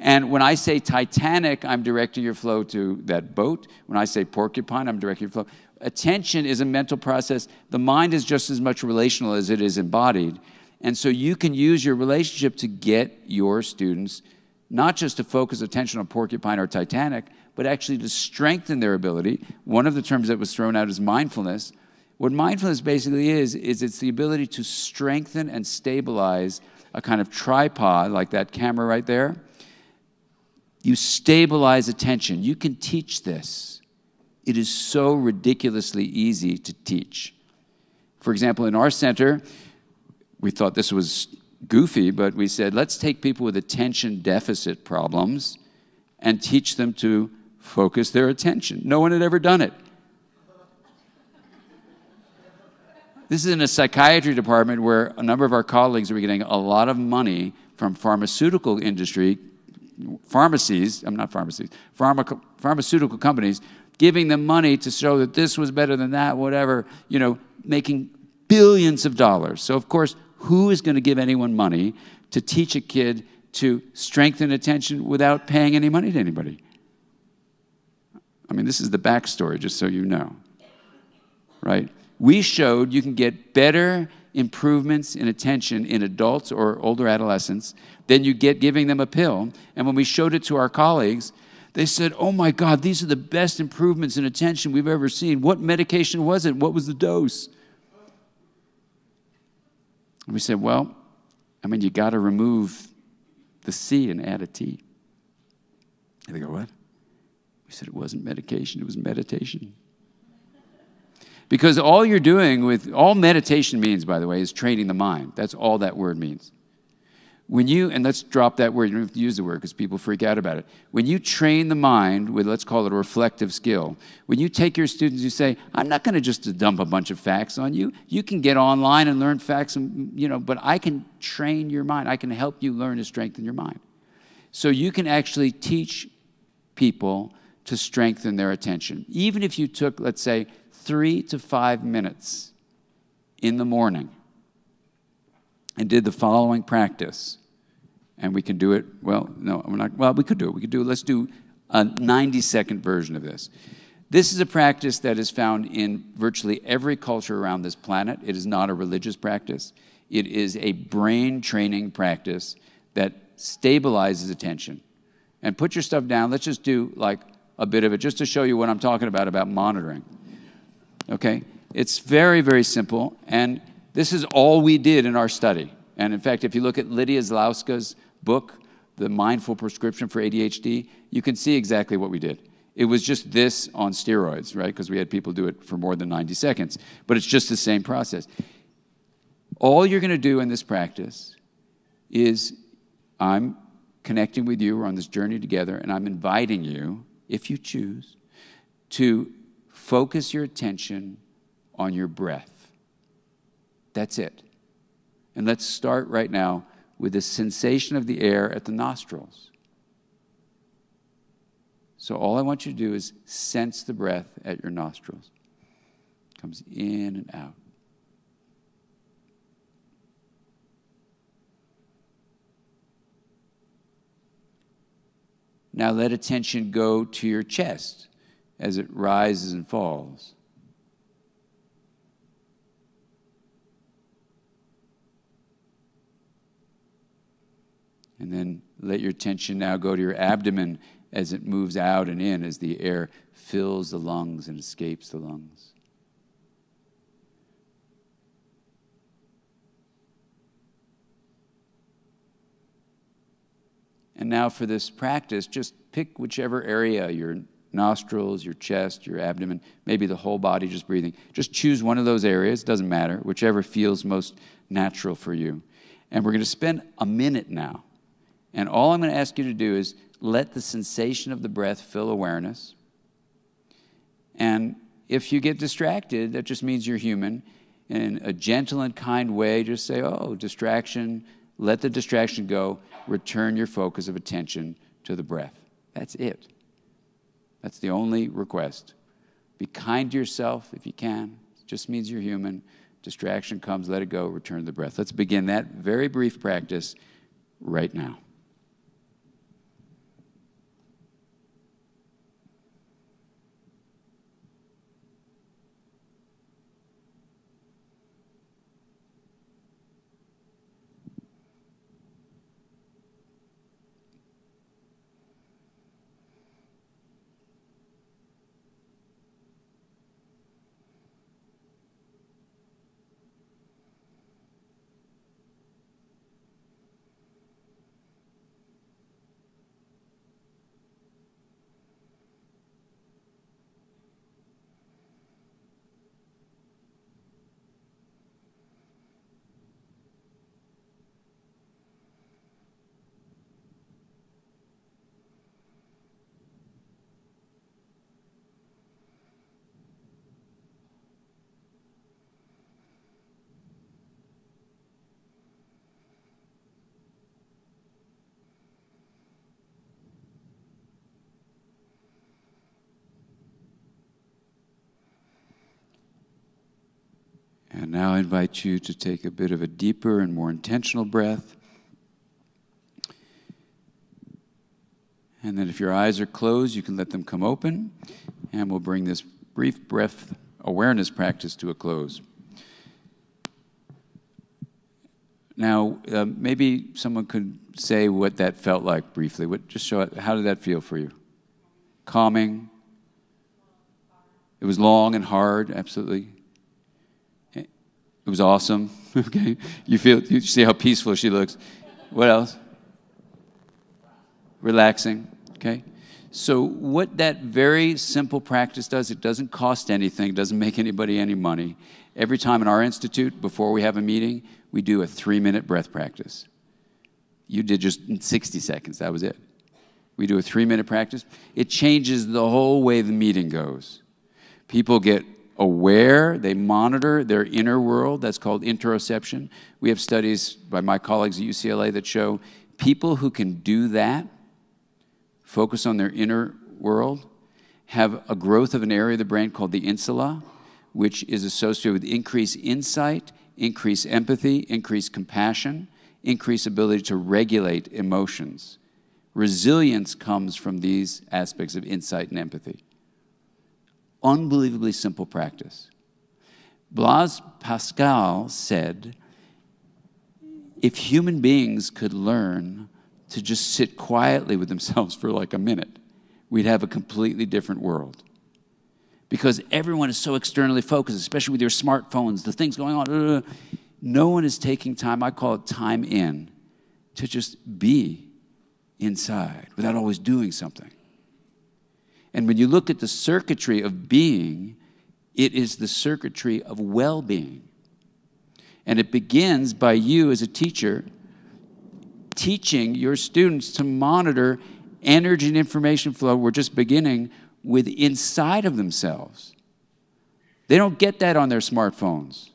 And when I say Titanic, I'm directing your flow to that boat. When I say porcupine, I'm directing your flow. Attention is a mental process. The mind is just as much relational as it is embodied. And so you can use your relationship to get your students not just to focus attention on porcupine or Titanic, but actually to strengthen their ability. One of the terms that was thrown out is mindfulness. What mindfulness basically is it's the ability to strengthen and stabilize a kind of tripod, like that camera right there. You stabilize attention. You can teach this. It is so ridiculously easy to teach. For example, in our center, we thought this was goofy, but we said, let's take people with attention deficit problems and teach them to focus their attention. No one had ever done it. This is in a psychiatry department where a number of our colleagues were getting a lot of money from pharmaceutical industry, pharmaceutical companies, giving them money to show that this was better than that, whatever, making billions of dollars. So, of course, who is going to give anyone money to teach a kid to strengthen attention without paying any money to anybody? I mean, this is the backstory, just so you know, right? We showed you can get better improvements in attention in adults or older adolescents than you get giving them a pill. And when we showed it to our colleagues, they said, oh my God, these are the best improvements in attention we've ever seen. What medication was it? What was the dose? And we said, well, you got to remove the C and add a T. And they go, what? We said it wasn't medication, it was meditation. Because all you're doing all meditation means, by the way, is training the mind. That's all that word means. and let's drop that word, you don't have to use the word because people freak out about it. When you train the mind with, let's call it a reflective skill, when you take your students, you say, I'm not going to just dump a bunch of facts on you. You can get online and learn facts, but I can train your mind. I can help you learn to strengthen your mind. So you can actually teach people to strengthen their attention. Even if you took, let's say, 3 to 5 minutes in the morning and did the following practice, and we can do it, well, no, we're not, well, we could do it. Let's do a 90-second version of this. This is a practice that is found in virtually every culture around this planet. It is not a religious practice. It is a brain training practice that stabilizes attention. And put your stuff down. Let's just do like a bit of it just to show you what I'm talking about monitoring. Okay? It's very, very simple, and this is all we did in our study. And in fact, if you look at Lydia Zlowska's book, The Mindful Prescription for ADHD, you can see exactly what we did. It was just this on steroids, right? Because we had people do it for more than 90 seconds. But it's just the same process. All you're going to do in this practice is I'm connecting with you. We're on this journey together, and I'm inviting you, if you choose, to focus your attention on your breath. That's it. And let's start right now with the sensation of the air at the nostrils. So all I want you to do is sense the breath at your nostrils. It comes in and out. Now let attention go to your chest as it rises and falls. And then let your attention now go to your abdomen as it moves out and in, as the air fills the lungs and escapes the lungs. And now for this practice, just pick whichever area, your nostrils, your chest, your abdomen, maybe the whole body just breathing. Just choose one of those areas, doesn't matter, whichever feels most natural for you. And we're going to spend a minute now. And all I'm going to ask you to do is let the sensation of the breath fill awareness. And if you get distracted, that just means you're human. In a gentle and kind way, just say, oh, distraction, let the distraction go. Return your focus of attention to the breath. That's it. That's the only request. Be kind to yourself if you can. It just means you're human. Distraction comes, let it go, return to the breath. Let's begin that very brief practice right now. And now I invite you to take a bit of a deeper and more intentional breath. And then if your eyes are closed, you can let them come open. And we'll bring this brief breath awareness practice to a close. Now, maybe someone could say what that felt like briefly. Just show it. How did that feel for you? Calming? It was long and hard, absolutely. It was awesome. Okay, you see how peaceful she looks. What else? Relaxing. Okay. So what that very simple practice does, it doesn't cost anything, doesn't make anybody any money. Every time in our institute, before we have a meeting, we do a 3-minute breath practice. You did just in 60 seconds. That was it. We do a 3-minute practice. It changes the whole way the meeting goes. People get aware. They monitor their inner world. That's called interoception. We have studies by my colleagues at UCLA that show people who can do that, focus on their inner world, have a growth of an area of the brain called the insula, which is associated with increased insight, increased empathy, increased compassion, increased ability to regulate emotions. Resilience comes from these aspects of insight and empathy. Unbelievably simple practice. Blaise Pascal said, if human beings could learn to just sit quietly with themselves for like a minute, we'd have a completely different world. Because everyone is so externally focused, especially with your smartphones, the things going on. No one is taking time, I call it time in, to just be inside without always doing something. And when you look at the circuitry of being, it is the circuitry of well-being. And it begins by you as a teacher teaching your students to monitor energy and information flow. We're just beginning with inside of themselves. They don't get that on their smartphones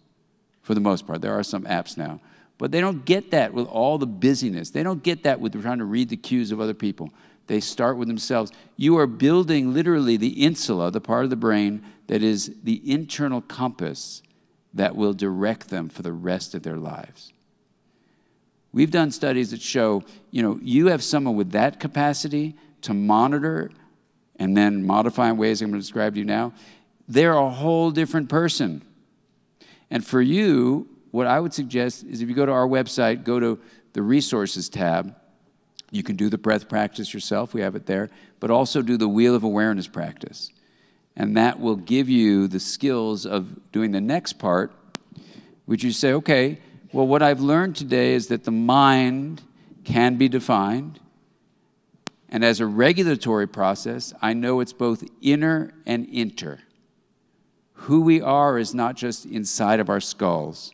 for the most part. There are some apps now. But they don't get that with all the busyness. They don't get that with trying to read the cues of other people. They start with themselves. You are building literally the insula, the part of the brain that is the internal compass that will direct them for the rest of their lives. We've done studies that show, you have someone with that capacity to monitor and then modify in ways I'm going to describe to you now. They're a whole different person. And for you, what I would suggest is if you go to our website, go to the resources tab, you can do the breath practice yourself. We have it there. But also do the wheel of awareness practice. And that will give you the skills of doing the next part, which you say, okay, well, what I've learned today is that the mind can be defined. And as a regulatory process, I know it's both inner and inter. Who we are is not just inside of our skulls.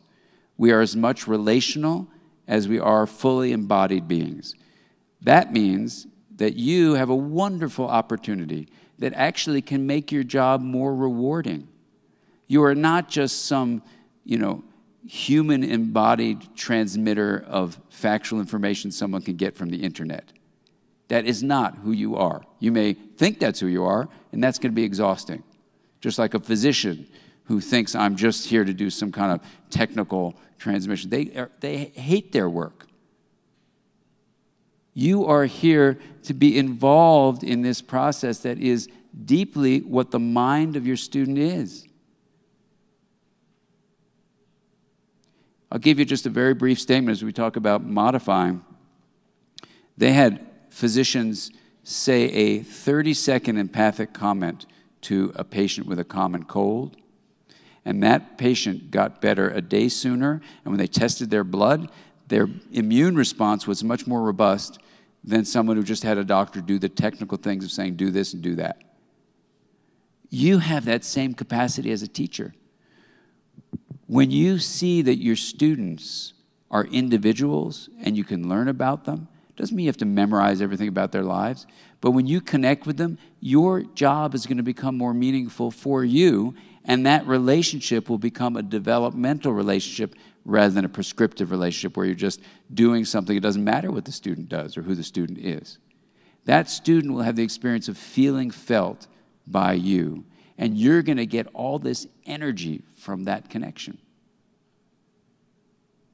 We are as much relational as we are fully embodied beings. That means that you have a wonderful opportunity that actually can make your job more rewarding. You are not just some, human embodied transmitter of factual information someone can get from the internet. That is not who you are. You may think that's who you are, and that's going to be exhausting. Just like a physician who thinks I'm just here to do some kind of technical transmission. They hate their work. You are here to be involved in this process that is deeply what the mind of your student is. I'll give you just a very brief statement as we talk about modifying. They had physicians say a 30-second empathic comment to a patient with a common cold, and that patient got better a day sooner, and when they tested their blood, their immune response was much more robust than someone who just had a doctor do the technical things of saying, do this and do that. You have that same capacity as a teacher. When you see that your students are individuals and you can learn about them, doesn't mean you have to memorize everything about their lives, but when you connect with them, your job is going to become more meaningful for you, and that relationship will become a developmental relationship rather than a prescriptive relationship where you're just doing something. It doesn't matter what the student does or who the student is. That student will have the experience of feeling felt by you, and you're going to get all this energy from that connection.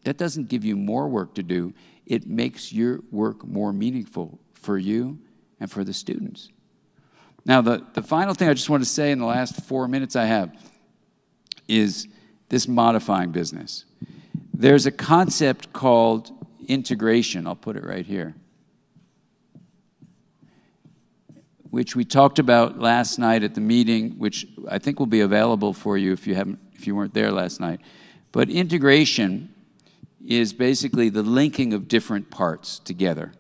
That doesn't give you more work to do. It makes your work more meaningful for you and for the students. Now, the final thing I just want to say in the last 4 minutes I have is this modifying business. There's a concept called integration. I'll put it right here, which we talked about last night at the meeting, which I think will be available for you if you weren't there last night. But integration is basically the linking of different parts together.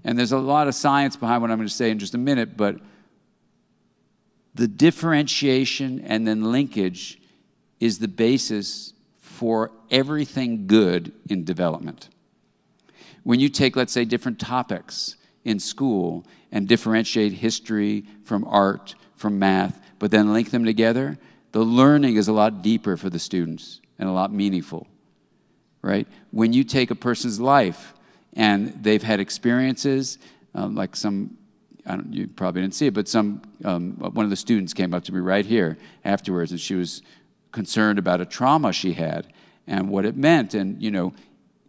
And there's a lot of science behind what I'm going to say in just a minute, but the differentiation and then linkage is the basis for everything good in development. When you take, let's say, different topics in school and differentiate history from art, from math, but then link them together, the learning is a lot deeper for the students and a lot meaningful, right? When you take a person's life and they've had experiences, like some, you probably didn't see it, but one of the students came up to me right here afterwards, and she was concerned about a trauma she had and what it meant. And, you know,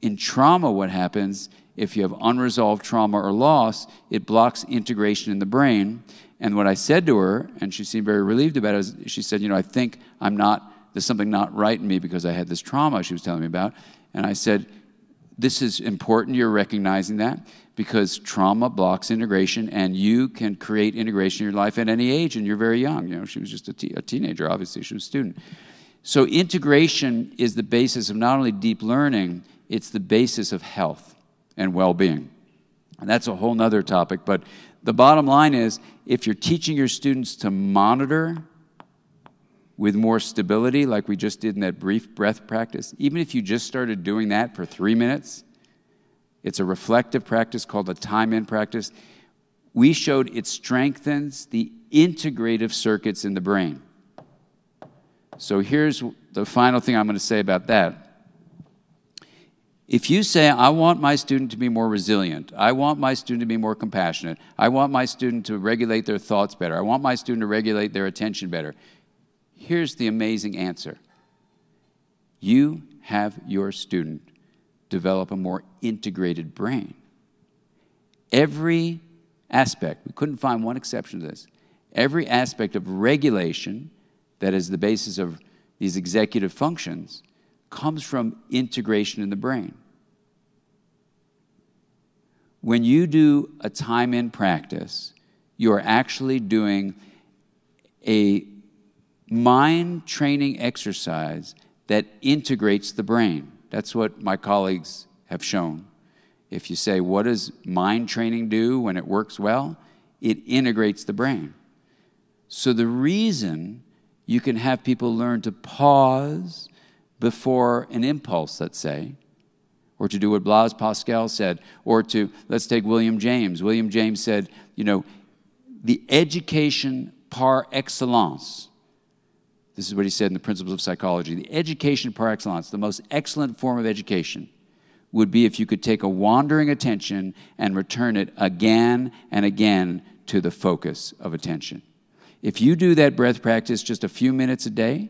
in trauma, what happens, if you have unresolved trauma or loss, it blocks integration in the brain. And what I said to her, and she seemed very relieved about it, is she said, you know, I think there's something not right in me because I had this trauma she was telling me about. And I said, this is important, you're recognizing that, because trauma blocks integration, and you can create integration in your life at any age, and you're very young. You know, she was just a teenager, obviously, she was a student. So integration is the basis of not only deep learning, it's the basis of health and well-being. And that's a whole nother topic, but the bottom line is, if you're teaching your students to monitor with more stability, like we just did in that brief breath practice, even if you just started doing that for 3 minutes, it's a reflective practice called a time-in practice. We showed it strengthens the integrative circuits in the brain. So here's the final thing I'm going to say about that. If you say, I want my student to be more resilient, I want my student to be more compassionate, I want my student to regulate their thoughts better, I want my student to regulate their attention better, here's the amazing answer. You have your student develop a more integrated brain. Every aspect, we couldn't find one exception to this, every aspect of regulation that is the basis of these executive functions comes from integration in the brain. When you do a time-in practice, you are actually doing a mind training exercise that integrates the brain. That's what my colleagues have shown. If you say, what does mind training do when it works well? It integrates the brain. So the reason you can have people learn to pause before an impulse, let's say, or to do what Blaise Pascal said, or to, let's take William James. William James said, you know, the education par excellence, this is what he said in the Principles of Psychology, the education par excellence, the most excellent form of education, would be if you could take a wandering attention and return it again and again to the focus of attention. If you do that breath practice just a few minutes a day,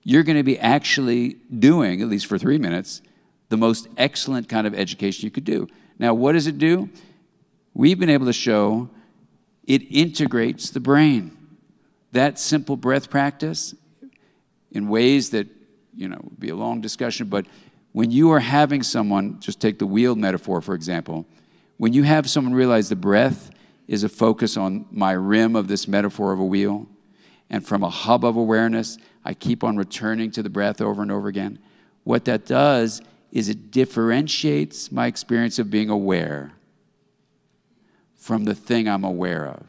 you're going to be actually doing, at least for 3 minutes, the most excellent kind of education you could do. Now, what does it do? We've been able to show it integrates the brain. That simple breath practice, in ways that, you know, would be a long discussion, but when you are having someone, just take the wheel metaphor, for example, when you have someone realize the breath is a focus on my rim of this metaphor of a wheel, and from a hub of awareness, I keep on returning to the breath over and over again. What that does is it differentiates my experience of being aware from the thing I'm aware of.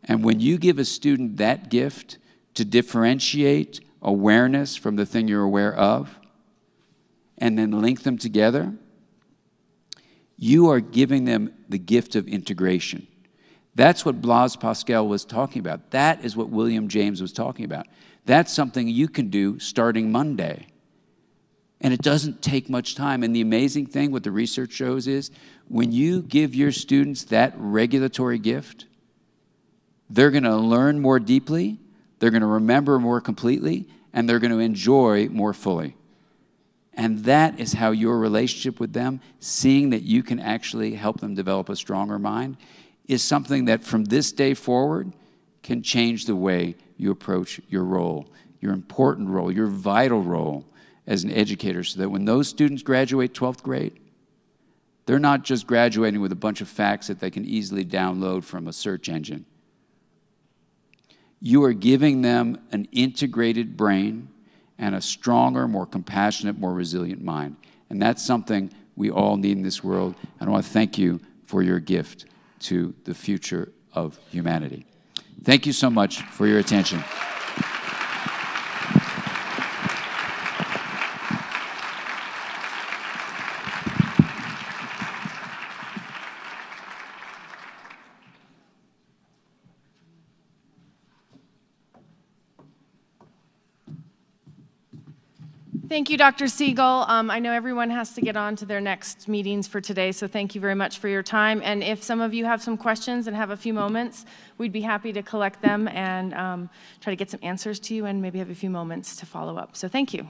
And when you give a student that gift to differentiate awareness from the thing you're aware of, and then link them together, you are giving them the gift of integration. That's what Blaise Pascal was talking about. That is what William James was talking about. That's something you can do starting Monday. And it doesn't take much time. And the amazing thing, what the research shows is, when you give your students that regulatory gift, they're going to learn more deeply, they're going to remember more completely, and they're going to enjoy more fully. And that is how your relationship with them, seeing that you can actually help them develop a stronger mind, is something that from this day forward can change the way you approach your role, your important role, your vital role as an educator, so that when those students graduate 12th grade, they're not just graduating with a bunch of facts that they can easily download from a search engine. You are giving them an integrated brain and a stronger, more compassionate, more resilient mind. And that's something we all need in this world. And I want to thank you for your gift to the future of humanity. Thank you so much for your attention. Thank you, Dr. Siegel. I know everyone has to get on to their next meetings for today, so thank you very much for your time. And if some of you have some questions and have a few moments, we'd be happy to collect them and try to get some answers to you and maybe have a few moments to follow up. So thank you.